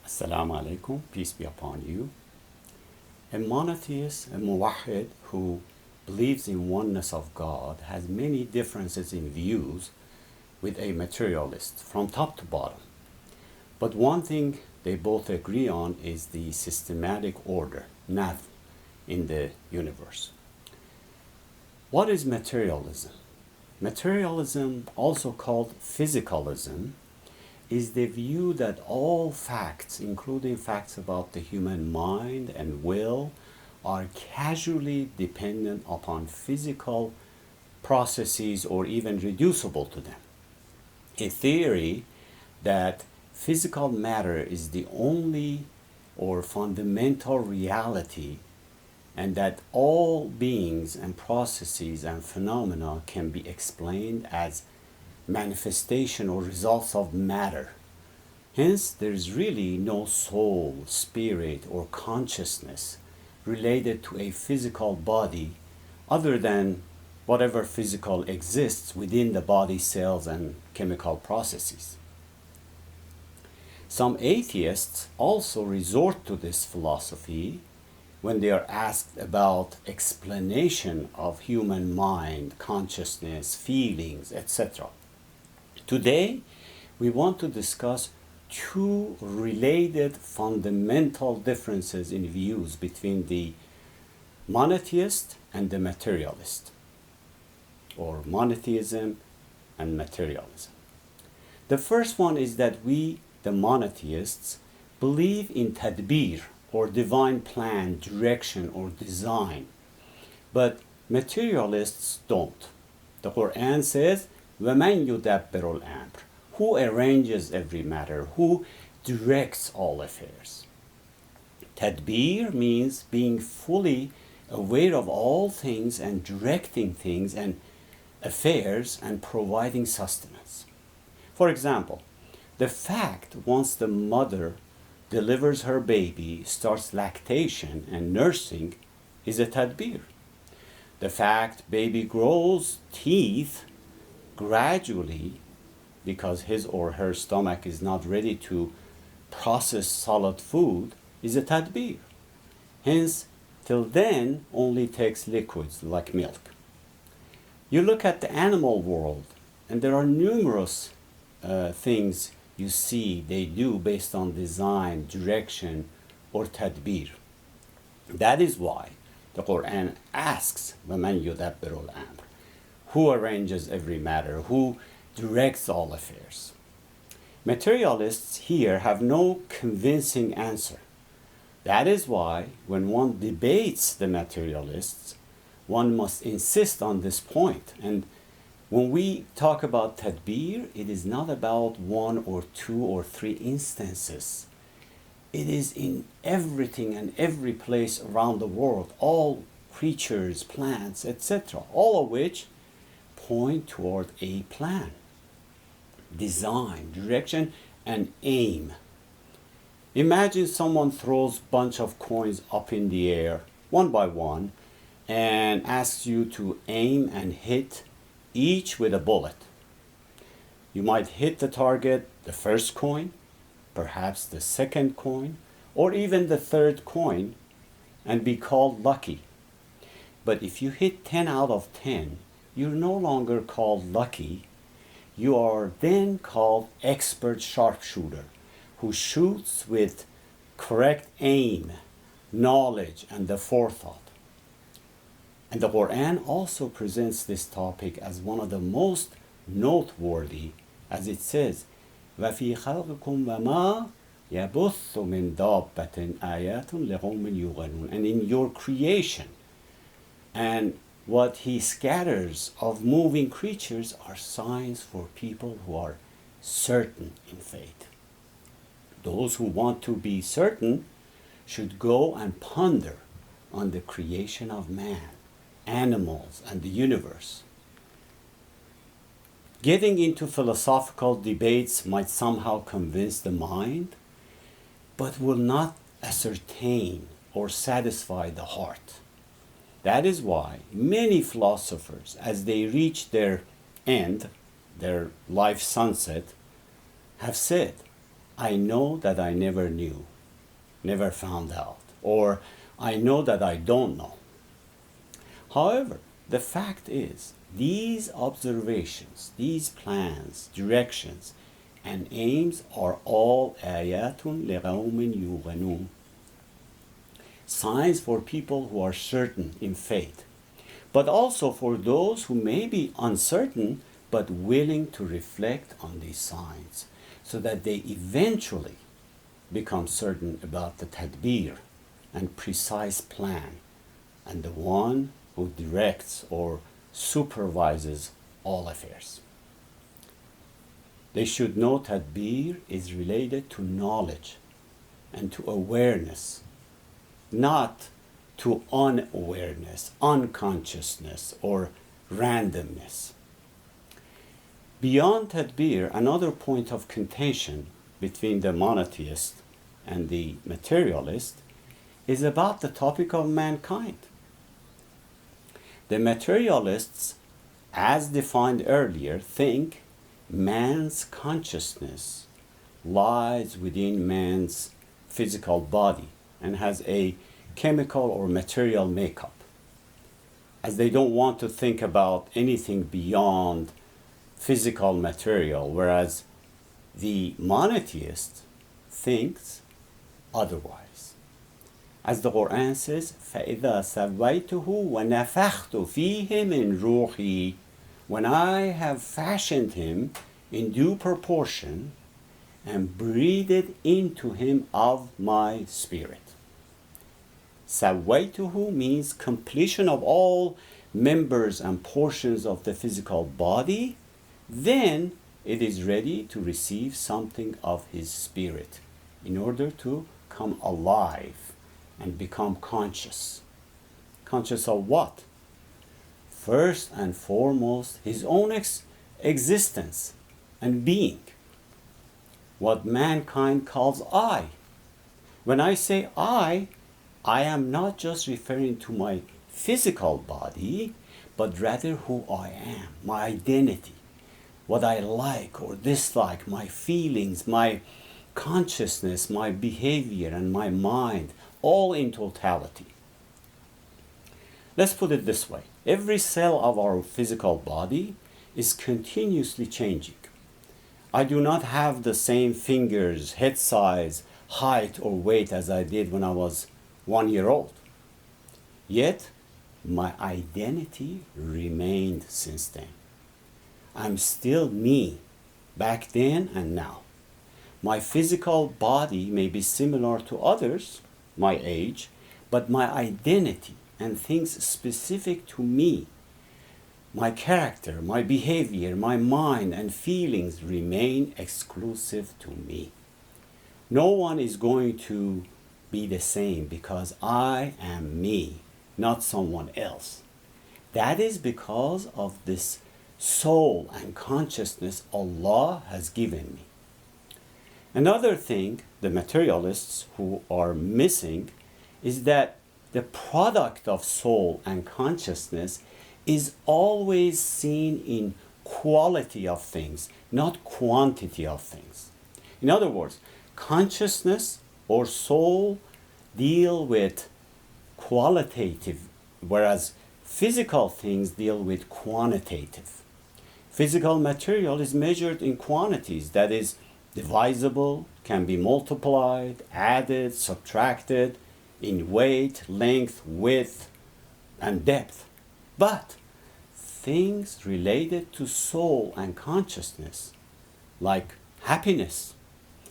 Assalamu alaikum, peace be upon you. A monotheist, a muwahhed who believes in oneness of God has many differences in views with a materialist from top to bottom. But one thing they both agree on is the systematic order, nazm, in the universe. What is materialism? Materialism, also called physicalism, is the view that all facts, including facts about the human mind and will, are casually dependent upon physical processes or even reducible to them. A theory that physical matter is the only or fundamental reality, and that all beings and processes and phenomena can be explained as manifestation or results of matter. Hence, there is really no soul, spirit, or consciousness related to a physical body other than whatever physical exists within the body cells and chemical processes. Some atheists also resort to this philosophy when they are asked about explanation of human mind, consciousness, feelings, etc. Today, we want to discuss two related fundamental differences in views between the monotheist and the materialist, or monotheism and materialism. The first one is that we, the monotheists, believe in tadbir, or divine plan, direction, or design, but materialists don't. The Quran says, وَمَنْ يُدَبِّرُ الْأَمْرِ, who arranges every matter, who directs all affairs. Tadbir means being fully aware of all things and directing things and affairs and providing sustenance. For example, the fact once the mother delivers her baby, starts lactation and nursing is a tadbir. The fact baby grows teeth gradually because his or her stomach is not ready to process solid food is a tadbir. Hence, till then only takes liquids like milk. You look at the animal world and there are numerous things you see they do based on design, direction, or tadbir. That is why the Quran asks, وَمَنْ يُدَبِّرُ الْأَمْرِ, who arranges every matter, who directs all affairs. Materialists here have no convincing answer. That is why when one debates the materialists, one must insist on this point. And when we talk about tadbir, it is not about one or two or three instances. It is in everything and every place around the world, all creatures, plants, etc., all of which point toward a plan, design, direction, and aim. Imagine someone throws a bunch of coins up in the air, one by one, and asks you to aim and hit each with a bullet. You might hit the target, the first coin, perhaps the second coin, or even the third coin, and be called lucky. But if you hit 10 out of 10, you're no longer called lucky. You are then called expert sharpshooter, who shoots with correct aim, knowledge, and the forethought. And the Quran also presents this topic as one of the most noteworthy, as it says, وَفِي خَلْقِكُمْ وَمَا يَبُثُّ مِنْ دَابَّةٍ آيَاتٌ لِقَوْمٍ يُوقِنُونَ, and in your creation and what he scatters of moving creatures are signs for people who are certain in faith. Those who want to be certain should go and ponder on the creation of man, animals, and the universe. Getting into philosophical debates might somehow convince the mind, but will not ascertain or satisfy the heart. That is why many philosophers, as they reach their end, their life sunset, have said, I know that I never knew, never found out, or I know that I don't know. However, the fact is, these observations, these plans, directions, and aims are all ayatun liqawmin yuqanun, signs for people who are certain in faith, but also for those who may be uncertain but willing to reflect on these signs so that they eventually become certain about the tadbir and precise plan and the one who directs or supervises all affairs. They should know tadbir is related to knowledge and to awareness, not to unawareness, unconsciousness, or randomness. Beyond tadbir, another point of contention between the monotheist and the materialist is about the topic of mankind. The materialists, as defined earlier, think man's consciousness lies within man's physical body and has a chemical or material makeup, as they don't want to think about anything beyond physical material, whereas the monotheist thinks otherwise. As the Quran says, فَإِذَا سَوَّيْتُهُ وَنَفَخْتُ فِيهِ مِنْ رُوحِي, when I have fashioned him in due proportion and breathed into him of my spirit. سَوَّيْتُهُ means completion of all members and portions of the physical body, then it is ready to receive something of his spirit in order to come alive and become conscious. Conscious of what? First and foremost, his own existence and being. What mankind calls I. When I say I am not just referring to my physical body, but rather who I am, my identity, what I like or dislike, my feelings, my consciousness, my behavior, and my mind, all in totality. Let's put it this way. Every cell of our physical body is continuously changing. I do not have the same fingers, head size, height, or weight as I did when I was 1 year old. Yet, my identity remained since then. I'm still me, back then and now. My physical body may be similar to others, my age, but my identity and things specific to me, my character, my behavior, my mind and feelings remain exclusive to me. No one is going to be the same because I am me, not someone else. That is because of this soul and consciousness Allah has given me. Another thing the materialists who are missing is that the product of soul and consciousness is always seen in quality of things, not quantity of things. In other words, consciousness or soul deal with qualitative, whereas physical things deal with quantitative. Physical material is measured in quantities, that is divisible, can be multiplied, added, subtracted in weight, length, width, and depth. But things related to soul and consciousness, like happiness,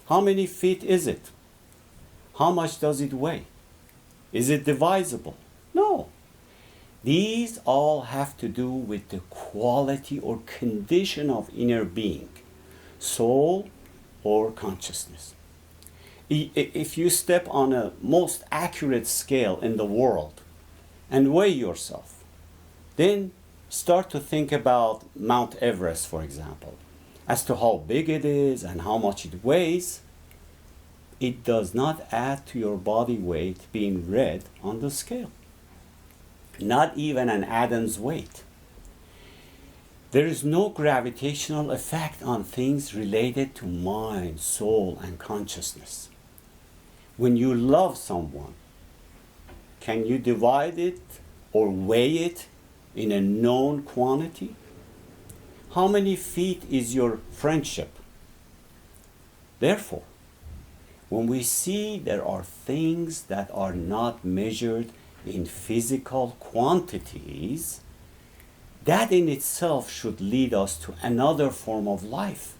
how many feet is it? How much does it weigh? Is it divisible? No. These all have to do with the quality or condition of inner being, soul or consciousness. If you step on a most accurate scale in the world and weigh yourself, then start to think about Mount Everest, for example, as to how big it is and how much it weighs. It does not add to your body weight being read on the scale. Not even an atom's weight. There is no gravitational effect on things related to mind, soul, and consciousness. When you love someone, can you divide it or weigh it in a known quantity? How many feet is your friendship? Therefore, when we see there are things that are not measured in physical quantities, that in itself should lead us to another form of life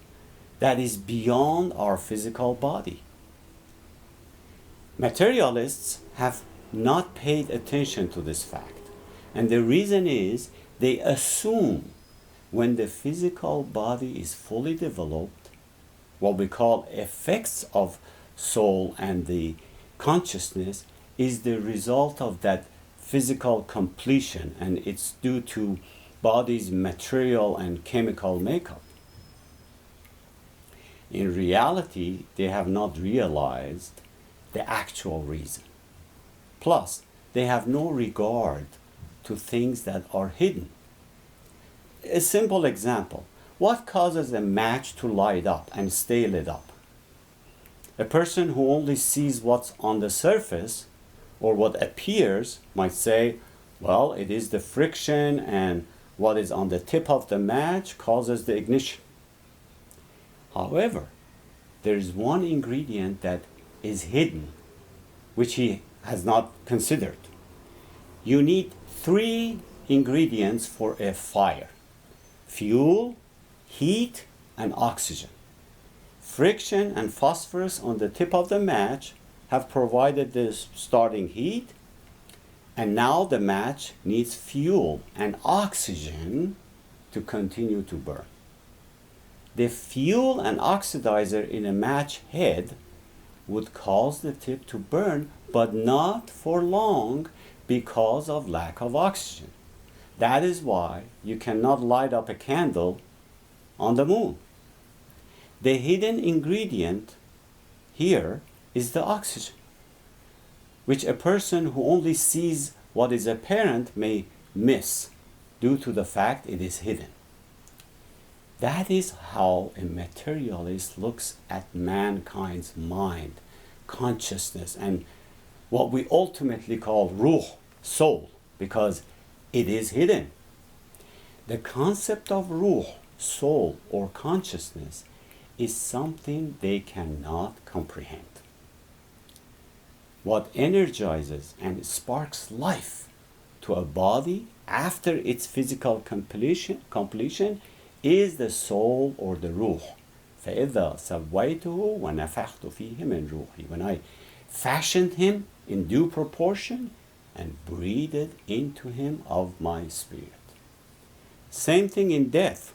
that is beyond our physical body. Materialists have not paid attention to this fact, and the reason is they assume when the physical body is fully developed, what we call effects of soul and the consciousness is the result of that physical completion, and it's due to body's material and chemical makeup. In reality, they have not realized the actual reason. Plus, they have no regard to things that are hidden. A simple example: what causes a match to light up and stay lit up? A person who only sees what's on the surface or what appears might say, well, it is the friction and what is on the tip of the match causes the ignition. However, there is one ingredient that is hidden, which he has not considered. You need 3 ingredients for a fire: fuel, heat, and oxygen. Friction and phosphorus on the tip of the match have provided the starting heat, and now the match needs fuel and oxygen to continue to burn. The fuel and oxidizer in a match head would cause the tip to burn, but not for long because of lack of oxygen. That is why you cannot light up a candle on the moon. The hidden ingredient here is the oxygen, which a person who only sees what is apparent may miss due to the fact it is hidden. That is how a materialist looks at mankind's mind, consciousness, and what we ultimately call ruh, soul, because it is hidden. The concept of ruh, soul, or consciousness is something they cannot comprehend. What energizes and sparks life to a body after its physical completion is the soul or the ruh. فَإِذَا سَوَّيْتُهُ وَنَفَخْتُ فِيهِ مِنْ رُوحِي. When I fashioned him in due proportion and breathed into him of my spirit. Same thing in death.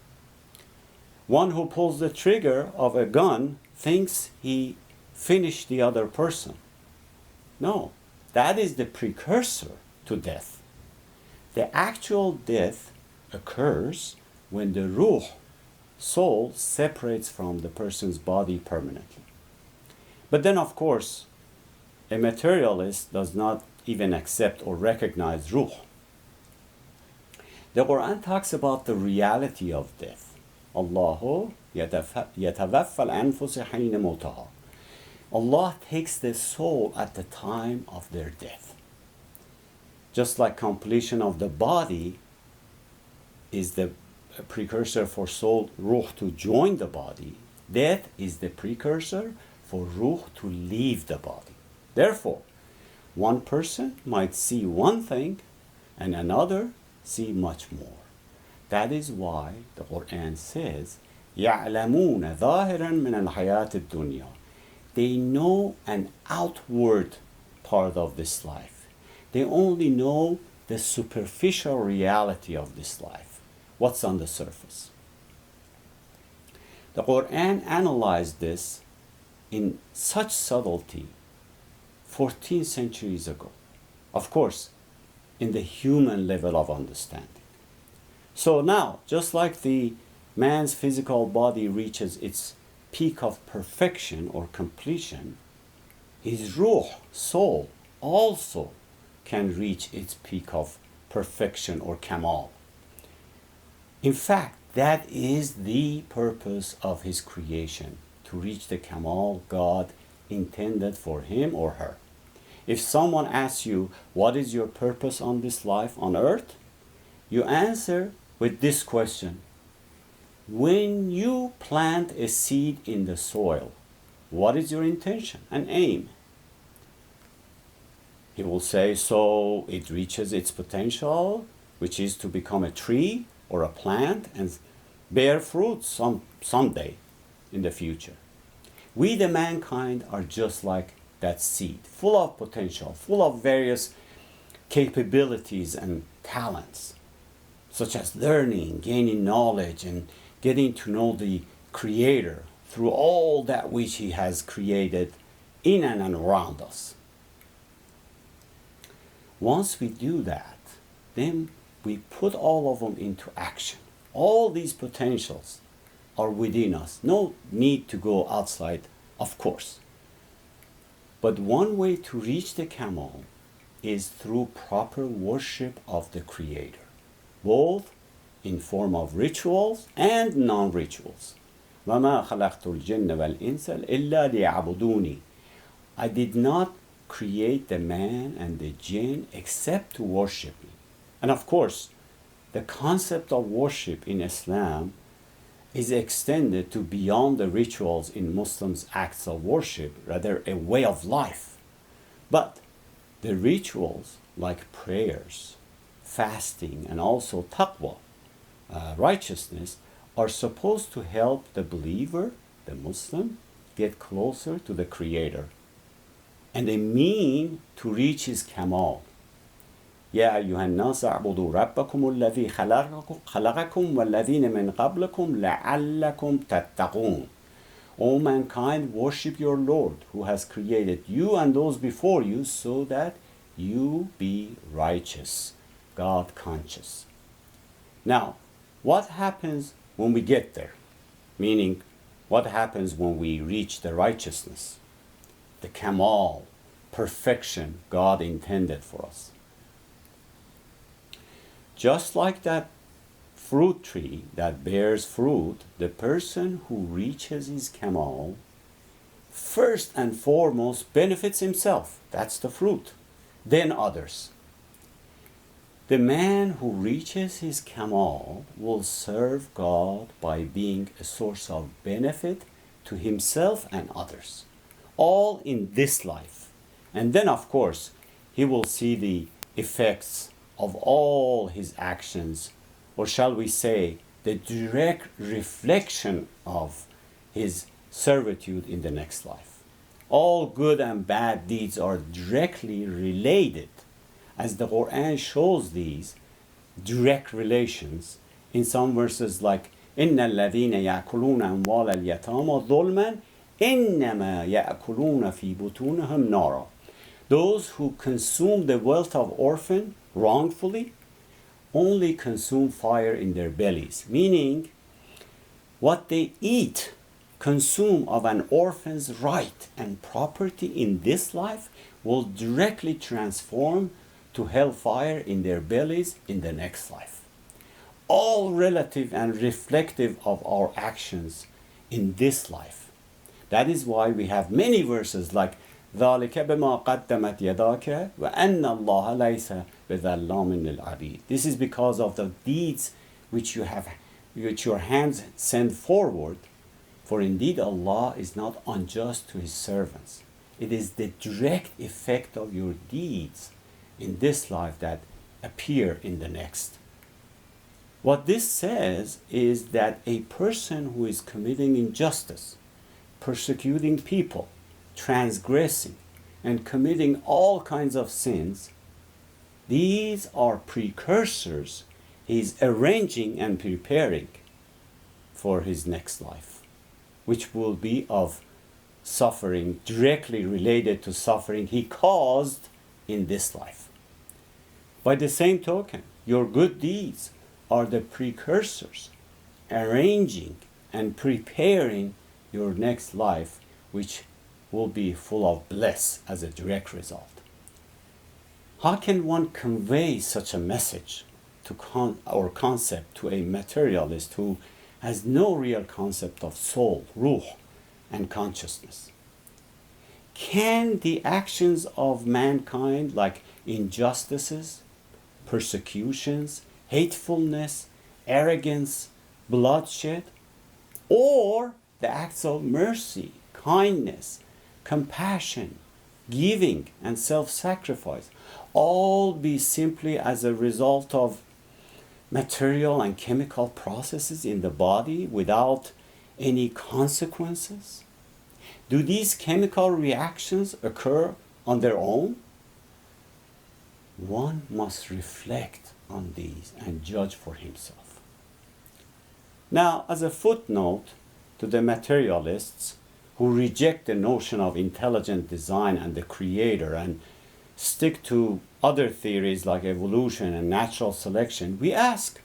One who pulls the trigger of a gun thinks he finished the other person. No, that is the precursor to death. The actual death occurs when the ruh, soul, separates from the person's body permanently. But then, of course, a materialist does not even accept or recognize ruh. The Quran talks about the reality of death. Allahu yatawaffa al-anfus hina mawtaha. Allah takes the soul at the time of their death. Just like completion of the body is the precursor for soul, ruh, to join the body, death is the precursor for ruh to leave the body. Therefore, one person might see one thing and another see much more. That is why the Quran says, يَعْلَمُونَ ظَاهِرًا مِنَ الْحَيَاةِ الدُّنْيَا. They know an outward part of this life. They only know the superficial reality of this life, what's on the surface. The Quran analyzed this in such subtlety 14 centuries ago. Of course, in the human level of understanding. So now, just like the man's physical body reaches its peak of perfection or completion, his ruh, soul, also can reach its peak of perfection or kamal. In fact, That is the purpose of his creation, to reach the Kamal God intended for him or her. If someone asks you, what is your purpose on this life on earth? You answer with this question. When you plant a seed in the soil, what is your intention and aim? He will say, so it reaches its potential, which is to become a tree or a plant and bear fruit someday in the future. We, the mankind, are just like that seed, full of potential, full of various capabilities and talents, such as learning, gaining knowledge, and getting to know the Creator through all that which He has created in and around us. Once we do that, then we put all of them into action. All these potentials are within us. No need to go outside, of course. But one way to reach the Kamal is through proper worship of the Creator, both in form of rituals and non-rituals. وَمَا خَلَقْتُ الْجِنَّ وَالْإِنسَ إِلَّا لِيَعْبُدُونِ. I did not create the man and the jinn except to worship me. And of course, the concept of worship in Islam is extended to beyond the rituals in Muslims' acts of worship, rather a way of life. But the rituals like prayers, fasting, and also taqwa, righteousness, are supposed to help the believer, the Muslim, get closer to the Creator, and a mean to reach his Kamal. يا أيها الناس اعبدوا ربكم الذي خلقكم والذين من قبلكم لعلكم تتقون. O mankind, worship your Lord who has created you and those before you so that you be righteous, God conscious. Now, what happens when we get there? Meaning, what happens when we reach the righteousness, the Kamal, perfection God intended for us? Just like that fruit tree that bears fruit, the person who reaches his Kamal first and foremost benefits himself. That's the fruit. Then others. The man who reaches his Kamal will serve God by being a source of benefit to himself and others, all in this life. And then, of course, he will see the effects of all his actions, or shall we say, the direct reflection of his servitude in the next life. All good and bad deeds are directly related, as the Quran shows these direct relations in some verses like إِنَّ الَّذِينَ يَأْكُلُونَ أَمْوَالَ الْيَتَامَى ظُلْمًا إِنَّمَا يَأْكُلُونَ فِي بُطُونِهِمْ نَارًا. Those who consume the wealth of orphan wrongfully only consume fire in their bellies, meaning what they eat, consume of an orphan's right and property in this life will directly transform to hellfire in their bellies in the next life. All relative and reflective of our actions in this life. That is why we have many verses like ذَلِكَ بِمَا قَدَّمَتْ يَدَاكَ وَأَنَّ اللَّهَ لَيْسَ بِظَلَّامٍ لِلْعَبِيدِ. This is because of the deeds which your hands send forward. For indeed Allah is not unjust to His servants. It is the direct effect of your deeds in this life that appear in the next. What this says is that a person who is committing injustice, persecuting people, transgressing, and committing all kinds of sins, these are precursors he's arranging and preparing for his next life, which will be of suffering directly related to suffering he caused in this life. By the same token, your good deeds are the precursors arranging and preparing your next life, which will be full of bliss as a direct result. How can one convey such a message or concept to a materialist who has no real concept of soul, ruh, and consciousness? Can the actions of mankind, like injustices, persecutions, hatefulness, arrogance, bloodshed, or the acts of mercy, kindness, compassion, giving, and self-sacrifice, all be simply as a result of material and chemical processes in the body without any consequences? Do these chemical reactions occur on their own? One must reflect on these and judge for himself. Now, as a footnote to the materialists who reject the notion of intelligent design and the creator and stick to other theories like evolution and natural selection, we ask,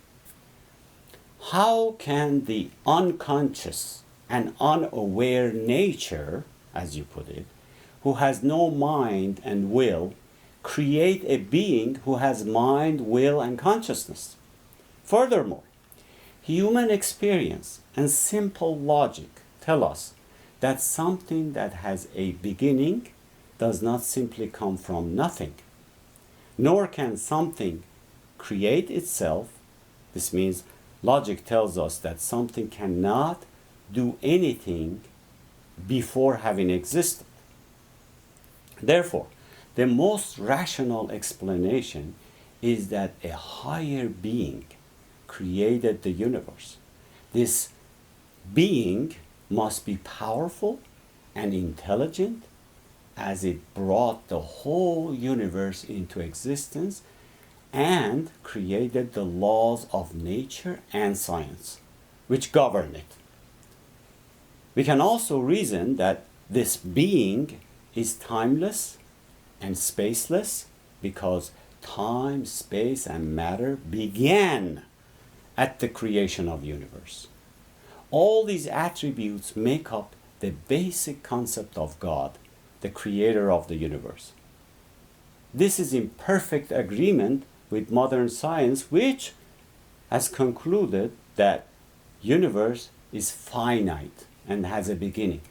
how can the unconscious and unaware nature, as you put it, who has no mind and will, create a being who has mind, will, and consciousness? Furthermore, human experience and simple logic tell us that something that has a beginning does not simply come from nothing, nor can something create itself. This means logic tells us that something cannot do anything before having existed. Therefore, the most rational explanation is that a higher being created the universe. This being must be powerful and intelligent, as it brought the whole universe into existence and created the laws of nature and science, which govern it. We can also reason that this being is timeless and spaceless because time, space, and matter began at the creation of the universe. All these attributes make up the basic concept of God, the creator of the universe. This is in perfect agreement with modern science, which has concluded that universe is finite and has a beginning.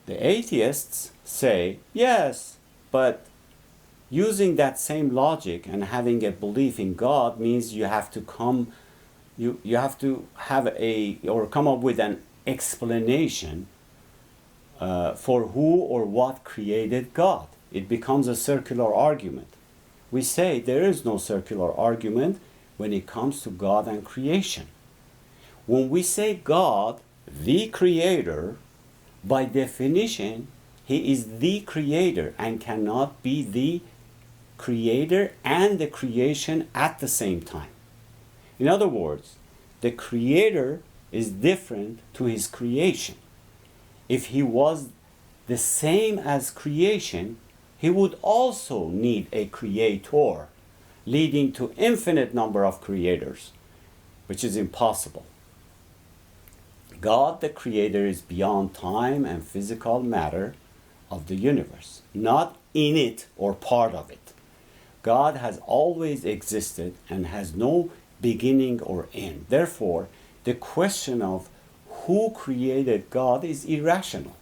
The atheists say, yes, but using that same logic and having a belief in God means you have to come up with an explanation for who or what created God. It becomes a circular argument. We say there is no circular argument when it comes to God and creation. When we say God, the creator, by definition, he is the creator and cannot be the creator and the creation at the same time. In other words, the creator is different to his creation. If he was the same as creation, he would also need a creator, leading to infinite number of creators, which is impossible. God, the creator, is beyond time and physical matter of the universe, not in it or part of it. God has always existed and has no beginning or end. Therefore, the question of who created God is irrational.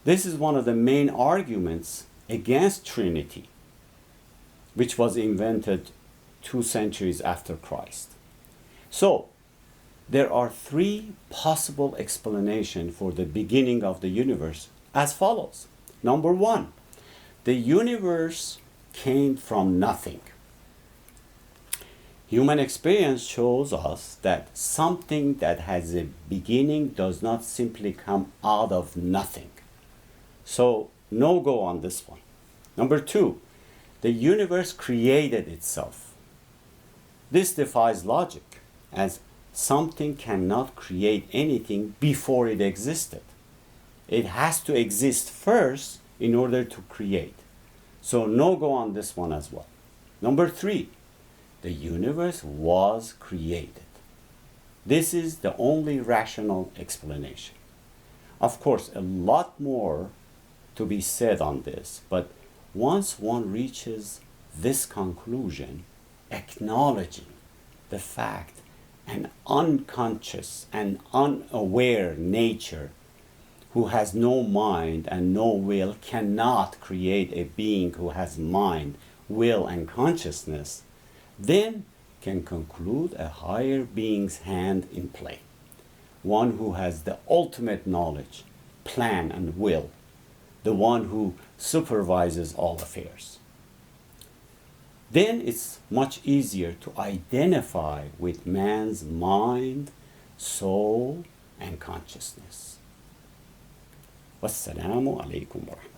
This is one of the main arguments against Trinity, which was invented 2 centuries after Christ. So, there are 3 possible explanations for the beginning of the universe as follows. Number 1, the universe came from nothing. Human experience shows us that something that has a beginning does not simply come out of nothing. So, no go on this one. Number 2, the universe created itself. This defies logic, as something cannot create anything before it existed. It has to exist first in order to create. So no go on this one as well. Number 3, the universe was created. This is the only rational explanation. Of course, a lot more to be said on this, but once one reaches this conclusion, acknowledging the fact an unconscious and unaware nature who has no mind and no will cannot create a being who has mind, will, and consciousness, then can conclude a higher being's hand in play, one who has the ultimate knowledge, plan, and will, the one who supervises all affairs. Then it's much easier to identify with man's mind, soul, and consciousness. Wassalamu alaikum wa rahmatullahi.